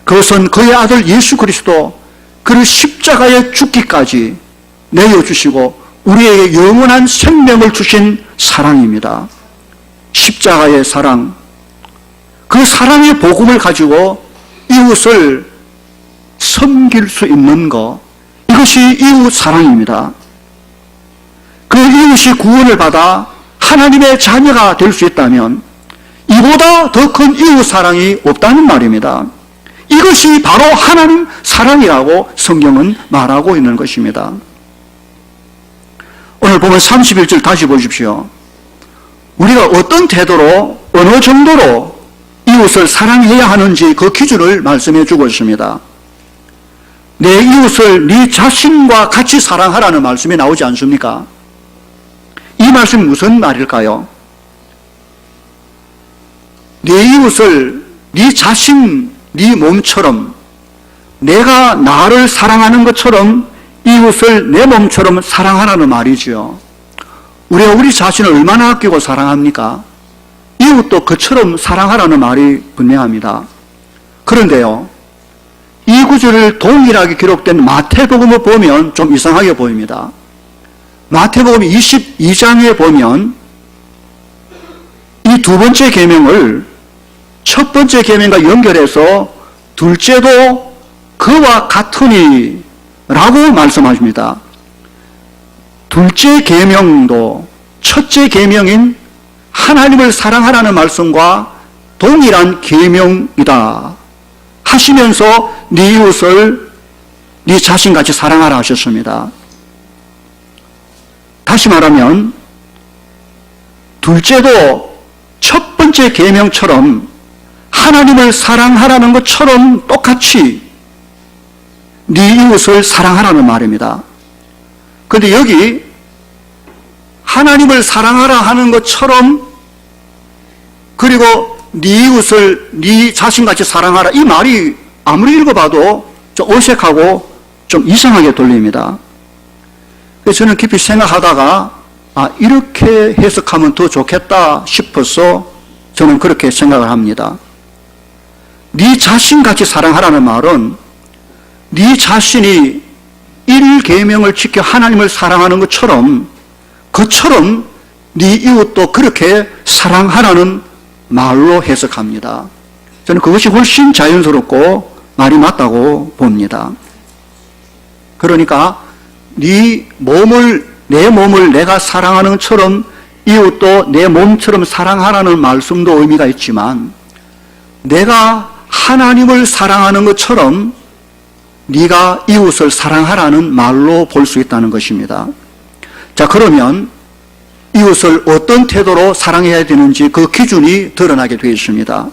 그것은 그의 아들 예수 그리스도 그를 십자가에 죽기까지 내어주시고 우리에게 영원한 생명을 주신 사랑입니다. 십자가의 사랑, 그 사랑의 복음을 가지고 이웃을 섬길 수 있는 것, 이것이 이웃 사랑입니다. 그 이웃이 구원을 받아 하나님의 자녀가 될 수 있다면 이보다 더 큰 이웃 사랑이 없다는 말입니다. 이것이 바로 하나님 사랑이라고 성경은 말하고 있는 것입니다. 오늘 보면 31절 다시 보십시오. 우리가 어떤 태도로 어느 정도로 이웃을 사랑해야 하는지 그 기준을 말씀해 주고 있습니다. 내 이웃을 네 자신과 같이 사랑하라는 말씀이 나오지 않습니까? 이 말씀이 무슨 말일까요? 네 이웃을 네 자신, 네 몸처럼 내가 나를 사랑하는 것처럼 이웃을 내 몸처럼 사랑하라는 말이죠. 우리가 우리 자신을 얼마나 아끼고 사랑합니까? 이웃도 그처럼 사랑하라는 말이 분명합니다. 그런데요, 이 구절을 동일하게 기록된 마태복음을 보면 좀 이상하게 보입니다. 마태복음 22장에 보면 이 두 번째 계명을 첫 번째 계명과 연결해서 둘째도 그와 같으니 라고 말씀하십니다. 둘째 계명도 첫째 계명인 하나님을 사랑하라는 말씀과 동일한 계명이다 하시면서 네 이웃을 네 자신같이 사랑하라 하셨습니다. 다시 말하면 둘째도 첫 번째 계명처럼 하나님을 사랑하라는 것처럼 똑같이 네 이웃을 사랑하라는 말입니다. 그런데 여기 하나님을 사랑하라 하는 것처럼 그리고 네 이웃을 네 자신같이 사랑하라 이 말이 아무리 읽어봐도 좀 어색하고 좀 이상하게 들립니다. 그래서 저는 깊이 생각하다가 이렇게 해석하면 더 좋겠다 싶어서 저는 그렇게 생각을 합니다. 네 자신같이 사랑하라는 말은 네 자신이 1계명을 지켜 하나님을 사랑하는 것처럼 그처럼 네 이웃도 그렇게 사랑하라는 말로 해석합니다. 저는 그것이 훨씬 자연스럽고 말이 맞다고 봅니다. 그러니까 내 몸을 내가 사랑하는 것처럼 이웃도 내 몸처럼 사랑하라는 말씀도 의미가 있지만 내가 하나님을 사랑하는 것처럼 네가 이웃을 사랑하라는 말로 볼 수 있다는 것입니다. 자, 그러면 이웃을 어떤 태도로 사랑해야 되는지 그 기준이 드러나게 되어 있습니다.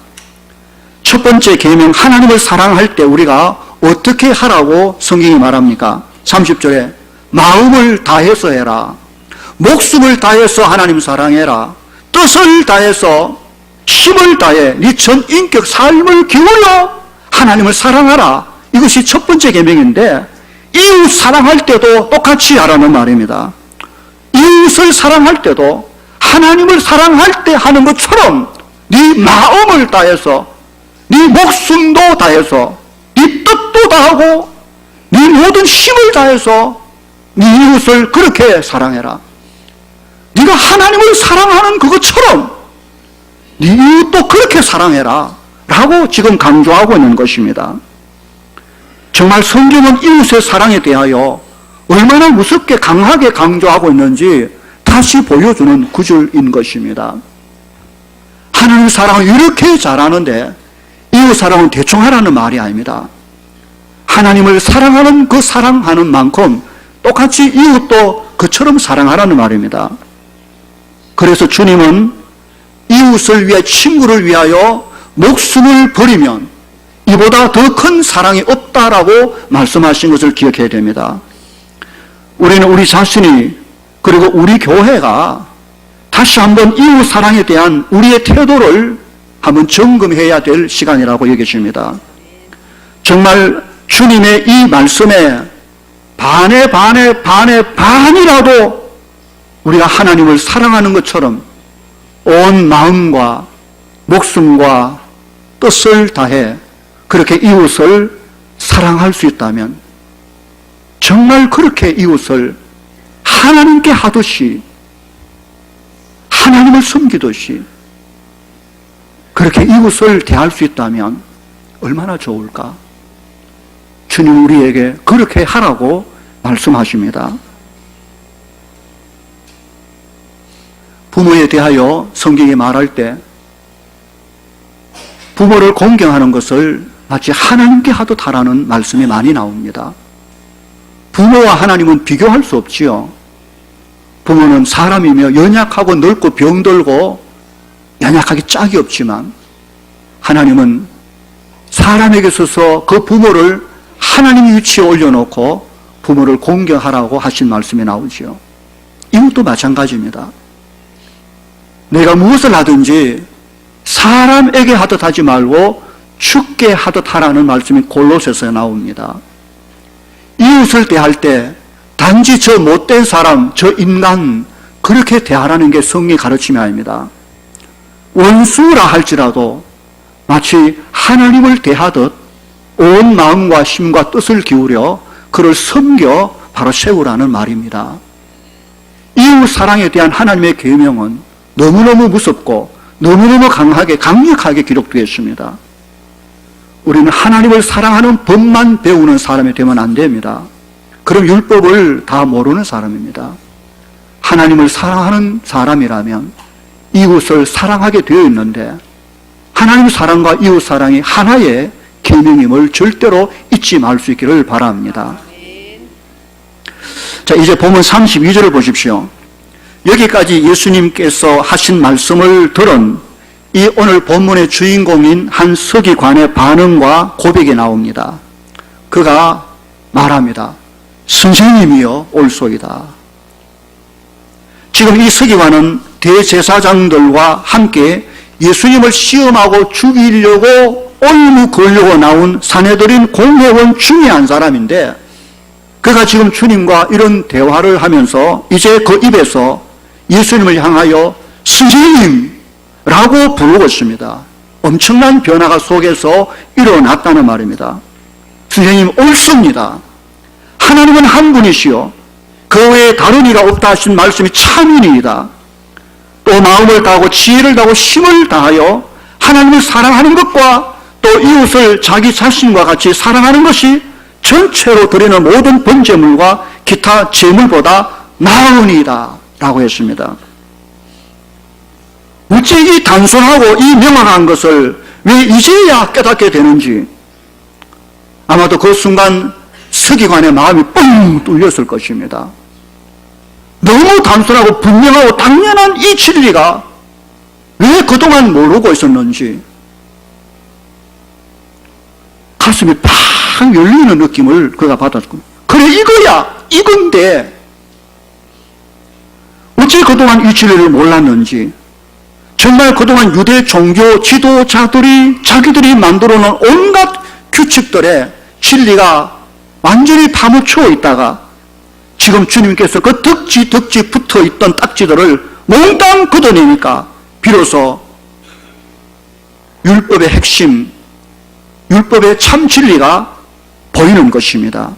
첫 번째 계명 하나님을 사랑할 때 우리가 어떻게 하라고 성경이 말합니까? 30절에 마음을 다해서 해라. 목숨을 다해서 하나님 사랑해라. 뜻을 다해서 힘을 다해 네 전 인격 삶을 기울여 하나님을 사랑하라. 이것이 첫 번째 계명인데 이웃 사랑할 때도 똑같이 하라는 말입니다. 이웃을 사랑할 때도 하나님을 사랑할 때 하는 것처럼 네 마음을 다해서 네 목숨도 다해서 네 뜻도 다하고 네 모든 힘을 다해서 네 이웃을 그렇게 사랑해라. 네가 하나님을 사랑하는 그것처럼 네 이웃도 그렇게 사랑해라 라고 지금 강조하고 있는 것입니다. 정말 성경은 이웃의 사랑에 대하여 얼마나 무섭게 강하게 강조하고 있는지 다시 보여주는 구절인 것입니다. 하나님 사랑을 이렇게 잘하는데 이웃 사랑은 대충 하라는 말이 아닙니다. 하나님을 사랑하는 그 사랑하는 만큼 똑같이 이웃도 그처럼 사랑하라는 말입니다. 그래서 주님은 이웃을 위해 친구를 위하여 목숨을 버리면 이보다 더 큰 사랑이 없다라고 말씀하신 것을 기억해야 됩니다. 우리는 우리 자신이 그리고 우리 교회가 다시 한번 이웃 사랑에 대한 우리의 태도를 한번 점검해야 될 시간이라고 여겨집니다. 정말 주님의 이 말씀에 반이라도 우리가 하나님을 사랑하는 것처럼 온 마음과 목숨과 뜻을 다해 그렇게 이웃을 사랑할 수 있다면 정말 그렇게 이웃을 하나님께 하듯이 하나님을 섬기듯이 그렇게 이웃을 대할 수 있다면 얼마나 좋을까? 주님 우리에게 그렇게 하라고 말씀하십니다. 부모에 대하여 성경이 말할 때 부모를 공경하는 것을 마치 하나님께 하듯 하라는 말씀이 많이 나옵니다. 부모와 하나님은 비교할 수 없지요. 부모는 사람이며 연약하고 늙고 병들고 연약하기 짝이 없지만 하나님은 사람에게 있어서 그 부모를 하나님 위치에 올려놓고 부모를 공경하라고 하신 말씀이 나오지요. 이것도 마찬가지입니다. 내가 무엇을 하든지 사람에게 하듯 하지 말고 주께 하듯 하라는 말씀이 골로새서에 나옵니다. 이웃을 대할 때 단지 저 못된 사람, 저 인간 그렇게 대하라는 게 성경의 가르침이 아닙니다. 원수라 할지라도 마치 하나님을 대하듯 온 마음과 힘과 뜻을 기울여 그를 섬겨 바로 세우라는 말입니다. 이웃 사랑에 대한 하나님의 계명은 너무너무 무섭고 너무너무 강력하게 기록되어 있습니다. 우리는 하나님을 사랑하는 법만 배우는 사람이 되면 안 됩니다. 그럼 율법을 다 모르는 사람입니다. 하나님을 사랑하는 사람이라면 이웃을 사랑하게 되어 있는데 하나님 사랑과 이웃 사랑이 하나의 계명임을 절대로 잊지 말 수 있기를 바랍니다. 자, 이제 본문 32절을 보십시오. 여기까지 예수님께서 하신 말씀을 들은 이 오늘 본문의 주인공인 한 서기관의 반응과 고백이 나옵니다. 그가 말합니다. 선생님이여 올소이다. 지금 이 서기관은 대제사장들과 함께 예수님을 시험하고 죽이려고 올무 걸려고 나온 산헤드린 공회원 중에 한 사람인데 그가 지금 주님과 이런 대화를 하면서 이제 그 입에서 예수님을 향하여 선생님라고 부르고 있습니다. 엄청난 변화가 속에서 일어났다는 말입니다. 선생님 옳습니다. 하나님은 한 분이시요 그 외에 다른 이가 없다 하신 말씀이 참이니이다. 또 마음을 다하고 지혜를 다하고 힘을 다하여 하나님을 사랑하는 것과 또 이웃을 자기 자신과 같이 사랑하는 것이 전체로 드리는 모든 번제물과 기타 제물보다 나으니이다 라고 했습니다. 어째 이 단순하고 이 명확한 것을 왜 이제야 깨닫게 되는지 아마도 그 순간 서기관의 마음이 뻥 뚫렸을 것입니다. 너무 단순하고 분명하고 당연한 이 진리가 왜 그동안 모르고 있었는지 가슴이 팍 열리는 느낌을 그가 받았고, 그래 이거야 이건데 어째 그동안 이 진리를 몰랐는지, 정말 그동안 유대 종교 지도자들이 자기들이 만들어 놓은 온갖 규칙들의 진리가 완전히 파묻혀 있다가 지금 주님께서 그 덕지 붙어 있던 딱지들을 몽땅 걷어내니까 비로소 율법의 핵심, 율법의 참 진리가 보이는 것입니다.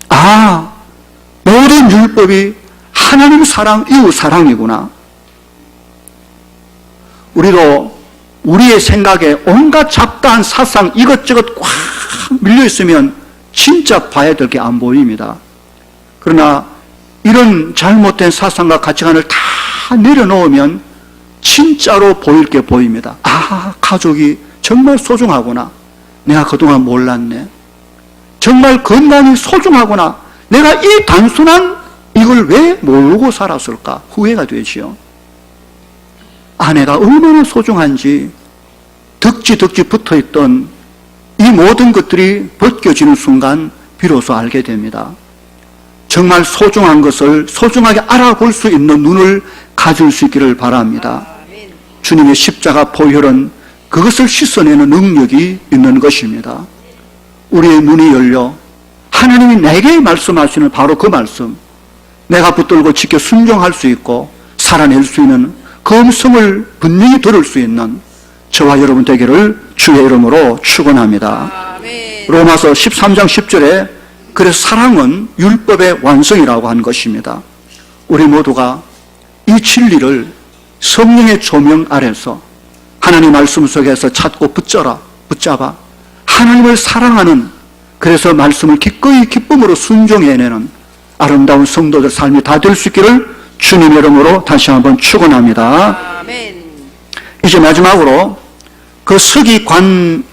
아, 모든 율법이 하나님 사랑, 이웃 사랑이구나. 우리도 우리의 생각에 온갖 잡다한 사상 이것저것 꽉 밀려있으면 진짜 봐야 될 게 안 보입니다. 그러나 이런 잘못된 사상과 가치관을 다 내려놓으면 진짜로 보일 게 보입니다. 아, 가족이 정말 소중하구나. 내가 그동안 몰랐네. 정말 건강이 소중하구나. 내가 이 단순한 이걸 왜 모르고 살았을까? 후회가 되지요. 아내가 얼마나 소중한지 덕지 붙어있던 이 모든 것들이 벗겨지는 순간 비로소 알게 됩니다. 정말 소중한 것을 소중하게 알아볼 수 있는 눈을 가질 수 있기를 바랍니다. 주님의 십자가 보혈은 그것을 씻어내는 능력이 있는 것입니다. 우리의 눈이 열려 하나님이 내게 말씀하시는 바로 그 말씀, 내가 붙들고 지켜 순종할 수 있고 살아낼 수 있는 그 음성을 분명히 들을 수 있는 저와 여러분 되기를 주의 이름으로 축원합니다. 로마서 13장 10절에 그래서 사랑은 율법의 완성이라고 한 것입니다. 우리 모두가 이 진리를 성령의 조명 아래서 하나님 말씀 속에서 찾고 붙잡아 하나님을 사랑하는, 그래서 말씀을 기꺼이 기쁨으로 순종해내는 아름다운 성도들 삶이 다 될 수 있기를 주님의 이름으로 다시 한번 축원합니다. 아멘. 이제 마지막으로 그 서기관의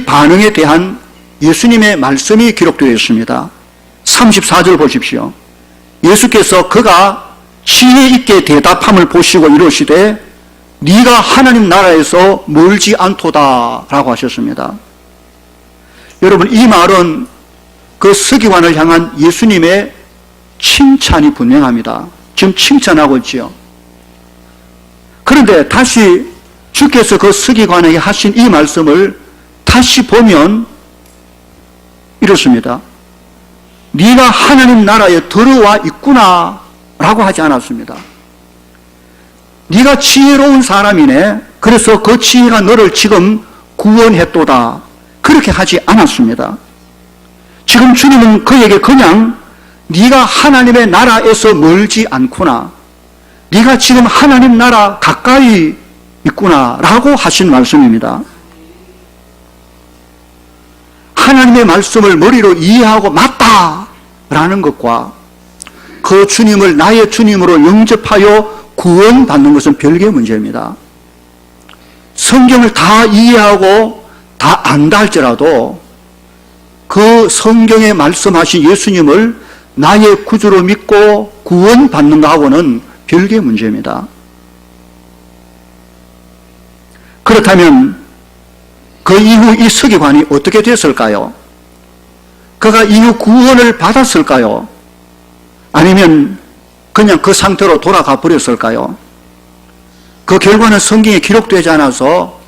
반응에 대한 예수님의 말씀이 기록되어 있습니다. 34절 보십시오. 예수께서 그가 지혜 있게 대답함을 보시고 이르시되 네가 하나님 나라에서 멀지 않도다 라고 하셨습니다. 여러분, 이 말은 그 서기관을 향한 예수님의 칭찬이 분명합니다. 지금 칭찬하고 있지요. 그런데 다시 주께서 그 서기관에게 하신 이 말씀을 다시 보면 이렇습니다. 네가 하나님 나라에 들어와 있구나 라고 하지 않았습니다. 네가 지혜로운 사람이네, 그래서 그 지혜가 너를 지금 구원했도다, 그렇게 하지 않았습니다. 지금 주님은 그에게 그냥 네가 하나님의 나라에서 멀지 않구나, 네가 지금 하나님 나라 가까이 있구나 라고 하신 말씀입니다. 하나님의 말씀을 머리로 이해하고 맞다라는 것과 그 주님을 나의 주님으로 영접하여 구원받는 것은 별개의 문제입니다. 성경을 다 이해하고 다 안다 할지라도 그 성경에 말씀하신 예수님을 나의 구주로 믿고 구원받는 것하고는 별개의 문제입니다. 그렇다면 그 이후 이 서기관이 어떻게 됐을까요? 그가 이후 구원을 받았을까요? 아니면 그냥 그 상태로 돌아가 버렸을까요? 그 결과는 성경에 기록되지 않아서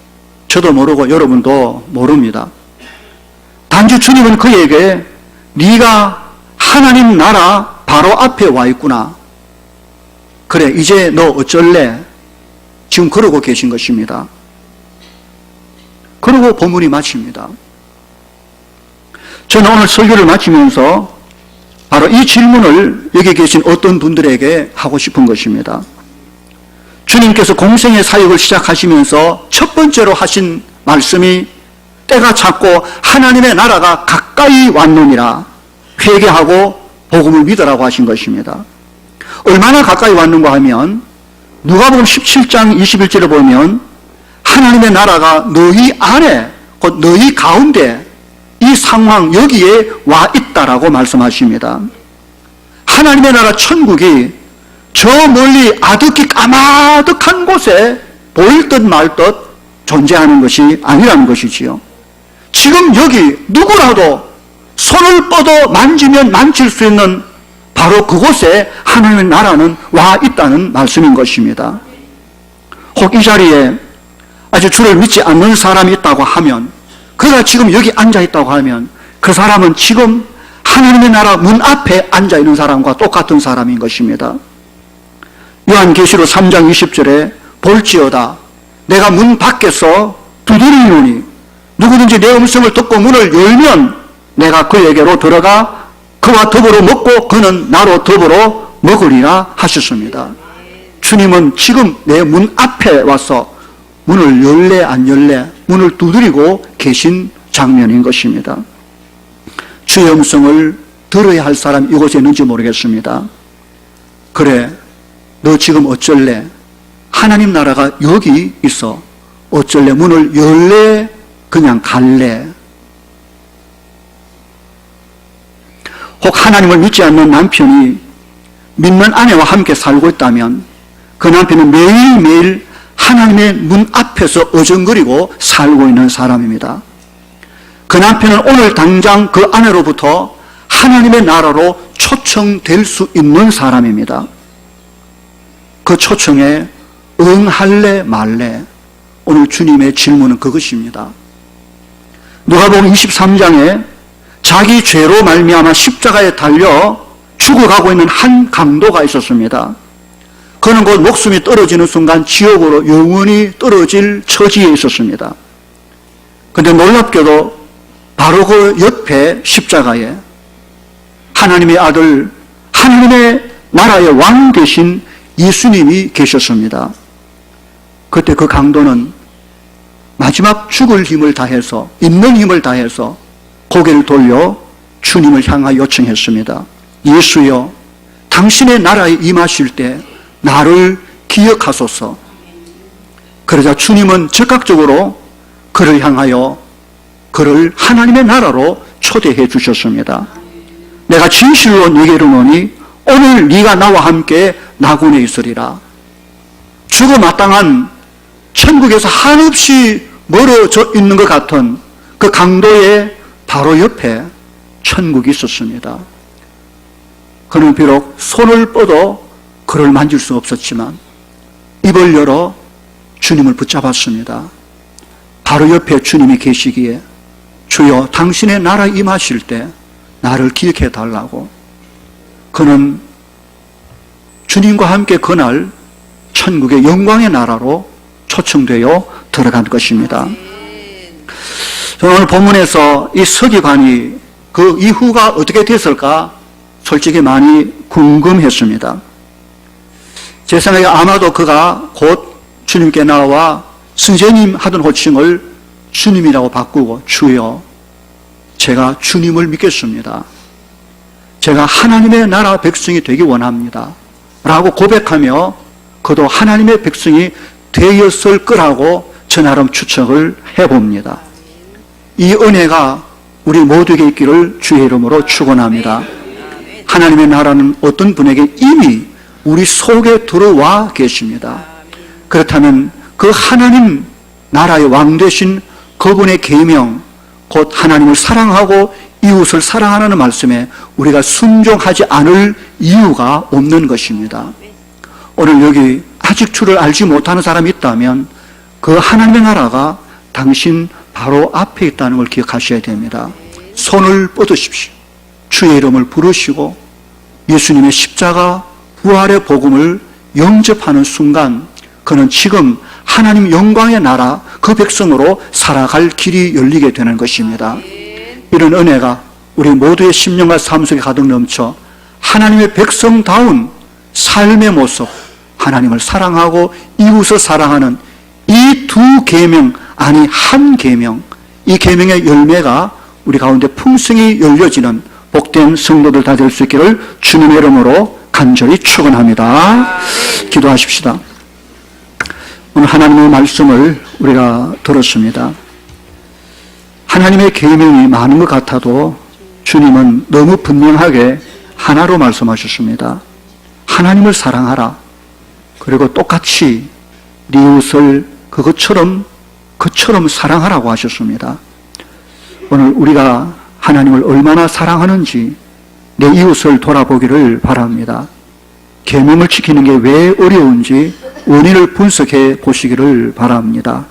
저도 모르고 여러분도 모릅니다. 단지 주님은 그에게 네가 하나님 나라 바로 앞에 와 있구나, 그래 이제 너 어쩔래, 지금 그러고 계신 것입니다. 그러고 본문이 마칩니다. 저는 오늘 설교를 마치면서 바로 이 질문을 여기 계신 어떤 분들에게 하고 싶은 것입니다. 주님께서 공생의 사역을 시작하시면서 첫 번째로 하신 말씀이 때가 찼고 하나님의 나라가 가까이 왔느니라, 회개하고 복음을 믿으라고 하신 것입니다. 얼마나 가까이 왔는가 하면 누가복음 17장 21절을 보면 하나님의 나라가 너희 안에, 곧 너희 가운데 이 상황 여기에 와 있다라고 말씀하십니다. 하나님의 나라 천국이 저 멀리 아득히 까마득한 곳에 보일 듯 말 듯 존재하는 것이 아니라는 것이지요. 지금 여기 누구라도 손을 뻗어 만지면 만질 수 있는 바로 그곳에 하나님의 나라는 와 있다는 말씀인 것입니다. 혹 이 자리에 아직 주를 믿지 않는 사람이 있다고 하면, 그가 지금 여기 앉아 있다고 하면 그 사람은 지금 하나님의 나라 문 앞에 앉아 있는 사람과 똑같은 사람인 것입니다. 요한계시록 3장 20절에 볼지어다 내가 문 밖에서 두드리노니 누구든지 내 음성을 듣고 문을 열면 내가 그에게로 들어가 그와 더불어 먹고 그는 나로 더불어 먹으리라 하셨습니다. 주님은 지금 내 문 앞에 와서 문을 열래 안 열래 문을 두드리고 계신 장면인 것입니다. 주의 음성을 들어야 할 사람이 이곳에 있는지 모르겠습니다. 그래, 너 지금 어쩔래? 하나님 나라가 여기 있어. 어쩔래? 문을 열래? 그냥 갈래? 혹 하나님을 믿지 않는 남편이 믿는 아내와 함께 살고 있다면 그 남편은 매일매일 하나님의 문 앞에서 어정거리고 살고 있는 사람입니다. 그 남편은 오늘 당장 그 아내로부터 하나님의 나라로 초청될 수 있는 사람입니다. 그 초청에 응할래 말래? 오늘 주님의 질문은 그것입니다. 누가복음 23장에 자기 죄로 말미암아 십자가에 달려 죽어가고 있는 한 강도가 있었습니다. 그는 곧 목숨이 떨어지는 순간 지옥으로 영원히 떨어질 처지에 있었습니다. 그런데 놀랍게도 바로 그 옆에 십자가에 하나님의 아들, 하나님의 나라의 왕 되신 예수님이 계셨습니다. 그때 그 강도는 마지막 죽을 힘을 다해서, 있는 힘을 다해서 고개를 돌려 주님을 향하여 요청했습니다. 예수여, 당신의 나라에 임하실 때 나를 기억하소서. 그러자 주님은 즉각적으로 그를 향하여 그를 하나님의 나라로 초대해 주셨습니다. 내가 진실로 네게 이르노니 오늘 네가 나와 함께 낙원에 있으리라. 죽어 마땅한 천국에서 한없이 멀어져 있는 것 같은 그 강도의 바로 옆에 천국이 있었습니다. 그는 비록 손을 뻗어 그를 만질 수 없었지만 입을 열어 주님을 붙잡았습니다. 바로 옆에 주님이 계시기에 주여 당신의 나라 임하실 때 나를 기억해 달라고. 그는 주님과 함께 그날 천국의 영광의 나라로 초청되어 들어간 것입니다. 오늘 본문에서 이 서기관이 그 이후가 어떻게 됐을까 솔직히 많이 궁금했습니다. 제 생각에 아마도 그가 곧 주님께 나와 선생님 하던 호칭을 주님이라고 바꾸고 주여 제가 주님을 믿겠습니다. 제가 하나님의 나라 백성이 되기 원합니다. 라고 고백하며 그도 하나님의 백성이 되었을 거라고 저 나름 추측을 해봅니다. 이 은혜가 우리 모두에게 있기를 주의 이름으로 축원합니다. 하나님의 나라는 어떤 분에게 이미 우리 속에 들어와 계십니다. 그렇다면 그 하나님 나라의 왕 되신 그분의 계명, 곧 하나님을 사랑하고 이웃을 사랑하라는 말씀에 우리가 순종하지 않을 이유가 없는 것입니다. 오늘 여기 아직 주를 알지 못하는 사람이 있다면 그 하나님의 나라가 당신 바로 앞에 있다는 걸 기억하셔야 됩니다. 손을 뻗으십시오. 주의 이름을 부르시고 예수님의 십자가 부활의 복음을 영접하는 순간 그는 지금 하나님 영광의 나라 그 백성으로 살아갈 길이 열리게 되는 것입니다. 이런 은혜가 우리 모두의 심령과 삶 속에 가득 넘쳐 하나님의 백성다운 삶의 모습, 하나님을 사랑하고 이웃을 사랑하는 이 두 계명, 아니 한 계명, 이 계명의 열매가 우리 가운데 풍성히 열려지는 복된 성도들 다 될 수 있기를 주님의 이름으로 간절히 축원합니다. 기도하십시다. 오늘 하나님의 말씀을 우리가 들었습니다. 하나님의 계명이 많은 것 같아도 주님은 너무 분명하게 하나로 말씀하셨습니다. 하나님을 사랑하라. 그리고 똑같이 네 이웃을 그처럼 사랑하라고 하셨습니다. 오늘 우리가 하나님을 얼마나 사랑하는지 내 이웃을 돌아보기를 바랍니다. 계명을 지키는 게 왜 어려운지 원인을 분석해 보시기를 바랍니다.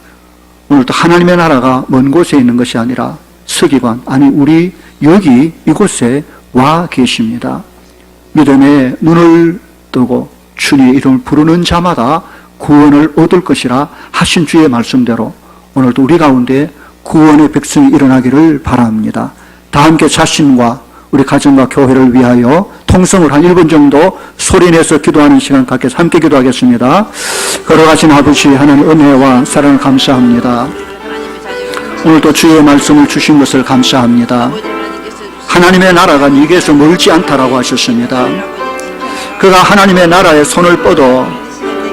오늘도 하나님의 나라가 먼 곳에 있는 것이 아니라 서기관, 아니 우리 여기 이곳에 와 계십니다. 믿음의 눈을 뜨고 주님의 이름을 부르는 자마다 구원을 얻을 것이라 하신 주의 말씀대로 오늘도 우리 가운데 구원의 백성이 일어나기를 바랍니다. 다 함께 자신과 우리 가정과 교회를 위하여 통성을 한 1분 정도 소리내서 기도하는 시간 갖겠습니다. 함께 기도하겠습니다. 걸어가신 아버지 하나님 은혜와 사랑을 감사합니다. 오늘도 주의 말씀을 주신 것을 감사합니다. 하나님의 나라가 네게서 멀지 않다라고 하셨습니다. 그가 하나님의 나라에 손을 뻗어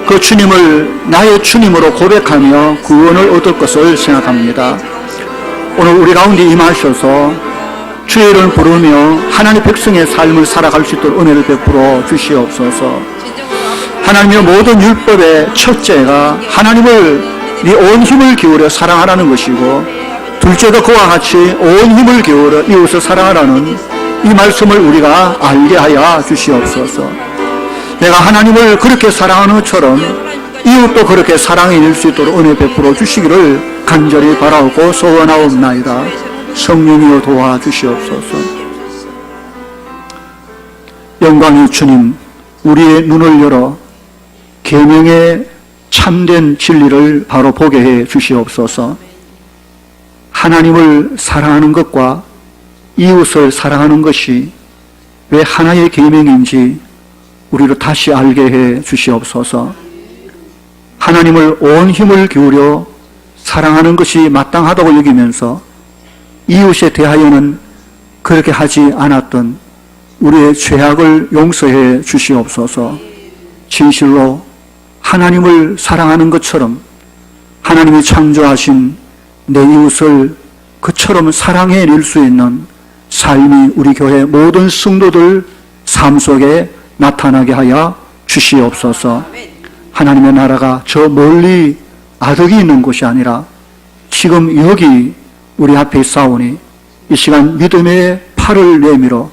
그 주님을 나의 주님으로 고백하며 구원을 얻을 것을 생각합니다. 오늘 우리 가운데 임하셔서 주의 이름을 부르며 하나님 백성의 삶을 살아갈 수 있도록 은혜를 베풀어 주시옵소서. 하나님의 모든 율법의 첫째가 하나님을 네 온 힘을 기울여 사랑하라는 것이고 둘째가 그와 같이 온 힘을 기울여 이웃을 사랑하라는 이 말씀을 우리가 알게 하여 주시옵소서. 내가 하나님을 그렇게 사랑하는 것처럼 이웃도 그렇게 사랑해낼 수 있도록 은혜 베풀어 주시기를 간절히 바라오고 소원하옵나이다. 성령이여 도와주시옵소서. 영광의 주님, 우리의 눈을 열어 계명의 참된 진리를 바로 보게 해 주시옵소서. 하나님을 사랑하는 것과 이웃을 사랑하는 것이 왜 하나의 계명인지 우리로 다시 알게 해 주시옵소서. 하나님을 온 힘을 기울여 사랑하는 것이 마땅하다고 여기면서 이웃에 대하여는 그렇게 하지 않았던 우리의 죄악을 용서해 주시옵소서. 진실로 하나님을 사랑하는 것처럼 하나님이 창조하신 내 이웃을 그처럼 사랑해낼 수 있는 삶이 우리 교회 모든 성도들 삶 속에 나타나게 하여 주시옵소서. 하나님의 나라가 저 멀리 아득이 있는 곳이 아니라 지금 여기 우리 앞에 싸우니 이 시간 믿음의 팔을 내밀어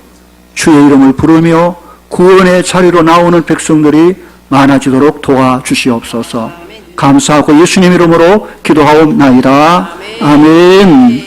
주의 이름을 부르며 구원의 자리로 나오는 백성들이 많아지도록 도와주시옵소서. 감사하고 예수님 이름으로 기도하옵나이다. 아멘.